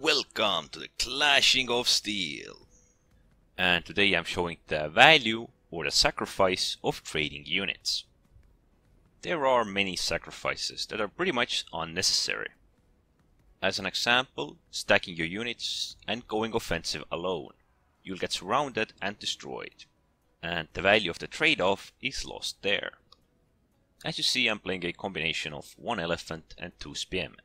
Welcome to the Clashing of Steel. And today I'm showing the value or the sacrifice of trading units. There are many sacrifices that are pretty much unnecessary. As an example, stacking your units and going offensive alone. You'll get surrounded and destroyed. And the value of the trade-off is lost there. As you see, I'm playing a combination of 1 elephant and 2 spearmen.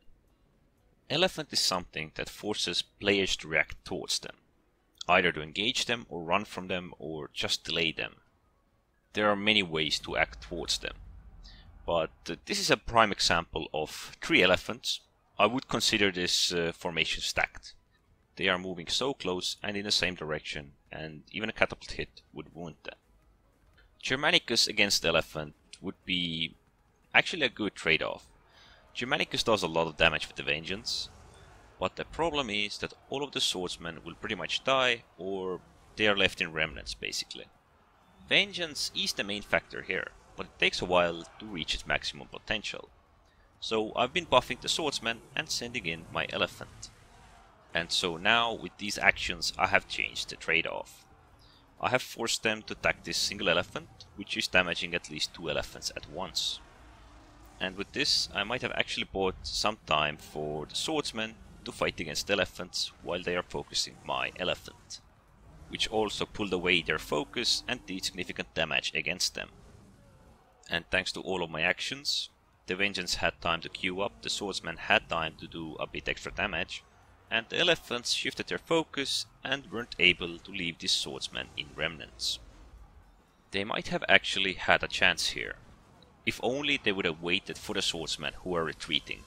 Elephant is something that forces players to react towards them, either to engage them or run from them or just delay them. There are many ways to act towards them, but this is a prime example of 3 elephants. I would consider this formation stacked. They are moving so close and in the same direction, and even a catapult hit would wound them. Germanicus against elephant would be actually a good trade-off. Germanicus does a lot of damage with the Vengeance, but the problem is that all of the swordsmen will pretty much die, or they are left in remnants basically. Vengeance is the main factor here, but it takes a while to reach its maximum potential. So I've been buffing the swordsmen and sending in my elephant. And so now with these actions I have changed the trade-off. I have forced them to attack this single elephant, which is damaging at least 2 elephants at once. And with this, I might have actually bought some time for the swordsmen to fight against elephants while they are focusing my elephant, which also pulled away their focus and did significant damage against them. And thanks to all of my actions, the Vengeance had time to queue up, the swordsmen had time to do a bit extra damage, and the elephants shifted their focus and weren't able to leave these swordsmen in remnants. They might have actually had a chance here, if only they would have waited for the swordsmen who are retreating.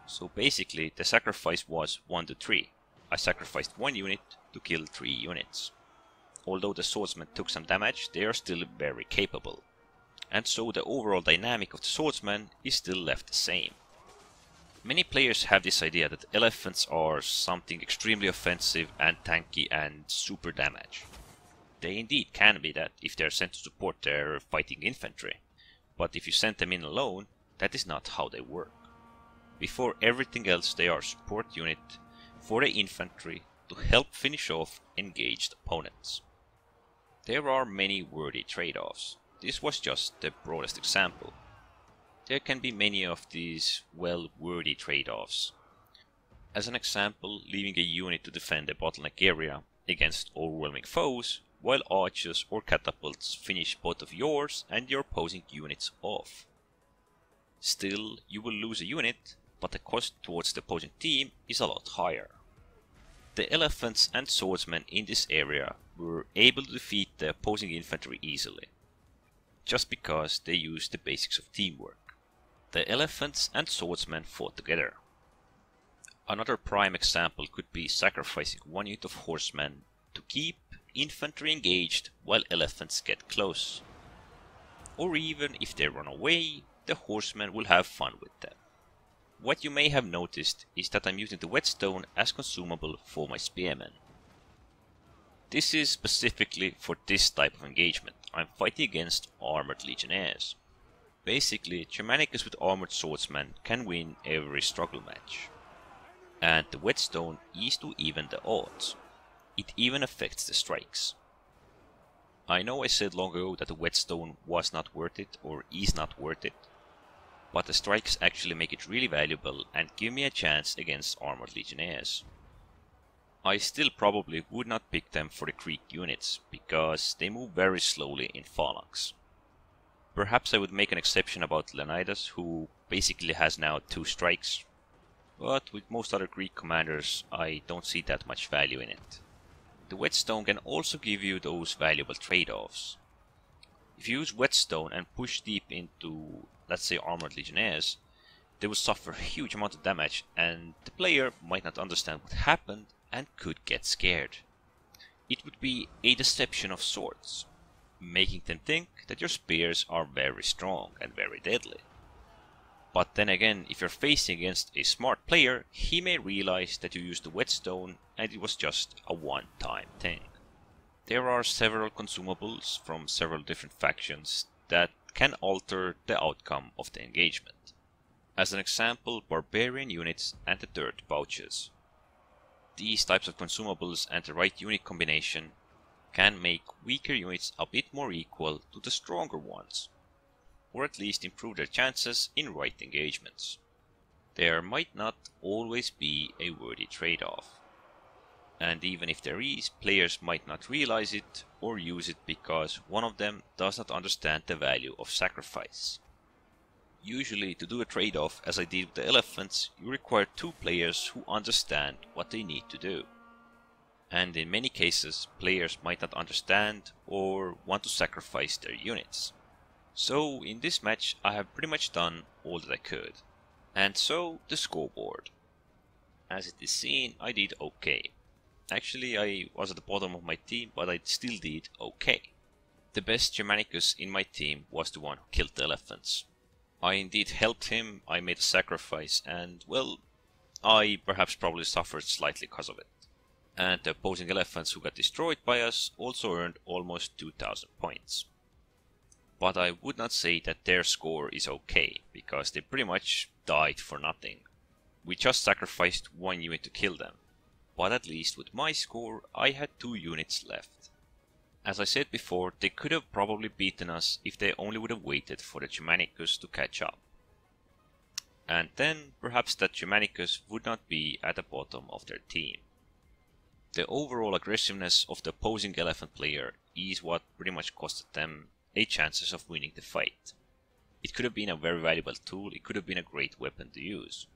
So basically the sacrifice was 1 to 3. I sacrificed 1 unit to kill 3 units. Although the swordsmen took some damage, they are still very capable. And so the overall dynamic of the swordsman is still left the same. Many players have this idea that elephants are something extremely offensive and tanky and super damage. They indeed can be that if they are sent to support their fighting infantry. But if you send them in alone, that is not how they work. Before everything else, they are a support unit for the infantry to help finish off engaged opponents. There are many worthy trade-offs. This was just the broadest example. There can be many of these well-worthy trade-offs. As an example, leaving a unit to defend a bottleneck area against overwhelming foes, while archers or catapults finish both of yours and your opposing units off. Still, you will lose a unit, but the cost towards the opposing team is a lot higher. The elephants and swordsmen in this area were able to defeat the opposing infantry easily, just because they used the basics of teamwork. The elephants and swordsmen fought together. Another prime example could be sacrificing 1 unit of horsemen to keep infantry engaged while elephants get close. Or even if they run away, the horsemen will have fun with them. What you may have noticed is that I'm using the whetstone as consumable for my spearmen. This is specifically for this type of engagement. I'm fighting against armored legionnaires. Basically, Germanicus with armored swordsmen can win every struggle match. And the whetstone is to even the odds. It even affects the strikes. I know I said long ago that the whetstone was not worth it or is not worth it, but the strikes actually make it really valuable and give me a chance against armored legionnaires. I still probably would not pick them for the Greek units, because they move very slowly in phalanx. Perhaps I would make an exception about Leonidas, who basically has now 2 strikes, but with most other Greek commanders I don't see that much value in it. The whetstone can also give you those valuable trade-offs. If you use whetstone and push deep into, let's say, armored legionnaires, they will suffer a huge amount of damage and the player might not understand what happened and could get scared. It would be a deception of sorts, making them think that your spears are very strong and very deadly. But then again, if you're facing against a smart player, he may realize that you used the whetstone and it was just a one-time thing. There are several consumables from several different factions that can alter the outcome of the engagement. As an example, barbarian units and the dirt pouches. These types of consumables and the right unit combination can make weaker units a bit more equal to the stronger ones, or at least improve their chances in right engagements. There might not always be a worthy trade-off, and even if there is, players might not realize it or use it because one of them does not understand the value of sacrifice. Usually, to do a trade-off as I did with the elephants, you require two players who understand what they need to do. And in many cases, players might not understand or want to sacrifice their units. So in this match I have pretty much done all that I could. And so the scoreboard. As it is seen, I did okay. Actually, I was at the bottom of my team, but I still did okay. The best Germanicus in my team was the one who killed the elephants. I indeed helped him, I made a sacrifice, and well, I probably suffered slightly because of it. And the opposing elephants who got destroyed by us also earned almost 2000 points. But I would not say that their score is okay, because they pretty much died for nothing. We just sacrificed one unit to kill them. But at least with my score, I had 2 units left. As I said before, they could have probably beaten us if they only would have waited for the Germanicus to catch up. And then perhaps that Germanicus would not be at the bottom of their team. The overall aggressiveness of the opposing elephant player is what pretty much costed them a chances of winning the fight. It could have been a very valuable tool, it could have been a great weapon to use.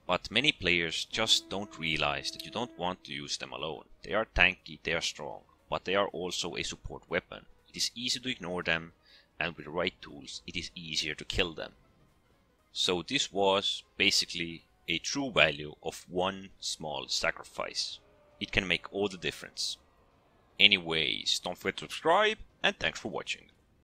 But many players just don't realize that you don't want to use them alone. They are tanky, they are strong, but they are also a support weapon. It is easy to ignore them, and with the right tools it is easier to kill them. So this was basically a true value of one small sacrifice. It can make all the difference. Anyways, don't forget to subscribe, and thanks for watching.